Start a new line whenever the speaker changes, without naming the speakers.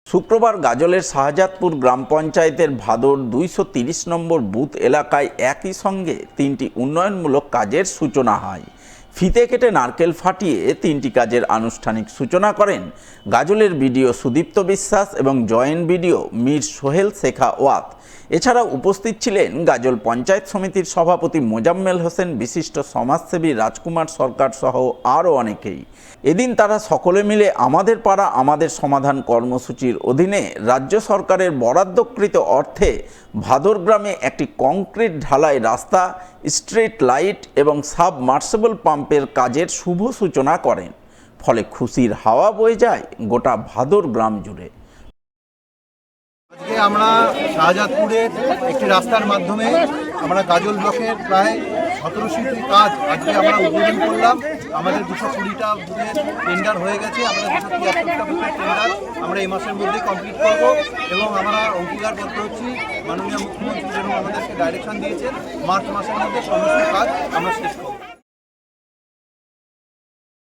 শুক্রবার গাজলের শাহজাদপুর গ্রাম পঞ্চায়েতের ভাদর 230 নম্বর বুথ এলাকায় একই সঙ্গে তিনটি উন্নয়নমূলক কাজের সূচনা হয়। ফিতে কেটে নারকেল ফাটিয়ে তিনটি কাজের আনুষ্ঠানিক সূচনা করেন গাজলের বিডিও সুদীপ্ত বিশ্বাস এবং জয়েন্ট বিডিও মীর সোহেল শেখাওয়াত। এছাড়া উপস্থিত ছিলেন গাজল পঞ্চায়েত সমিতির সভাপতি মোজাম্মেল হোসেন, বিশিষ্ট সমাজসেবী রাজকুমার সরকার সহ আরও অনেকেই। এদিন তারা সকলে মিলে আমাদের পাড়া আমাদের সমাধান কর্মসূচির অধীনে রাজ্য সরকারের বরাদ্দকৃত অর্থে ভাদর গ্রামে একটি কংক্রিট ঢালাই রাস্তা, স্ট্রিট লাইট এবং সাবমার্সিবল পাম্পের কাজের শুভ সূচনা করেন। ফলে খুশির হাওয়া বয়ে যায় গোটা ভাদর গ্রাম জুড়ে।
আজকে আমরা শাহজাদপুরের একটি রাস্তার মাধ্যমে আমরা গাজল ব্লকের প্রায় 1700টি কাজ আজকে আমরা উদ্বোধন করলাম। আমাদের 220টা বুথের টেন্ডার হয়ে গেছে। আমরা 273টা বুথের টেন্ডার আমরা এই মাসের মধ্যে কমপ্লিট করব এবং আমরা অঙ্গীকারবদ্ধ হচ্ছি মাননীয় মুখ্যমন্ত্রী যেন আমাদেরকে ডাইরেকশন দিয়েছেন মার্চ মাসের মধ্যে সমস্ত কাজ আমরা শেষ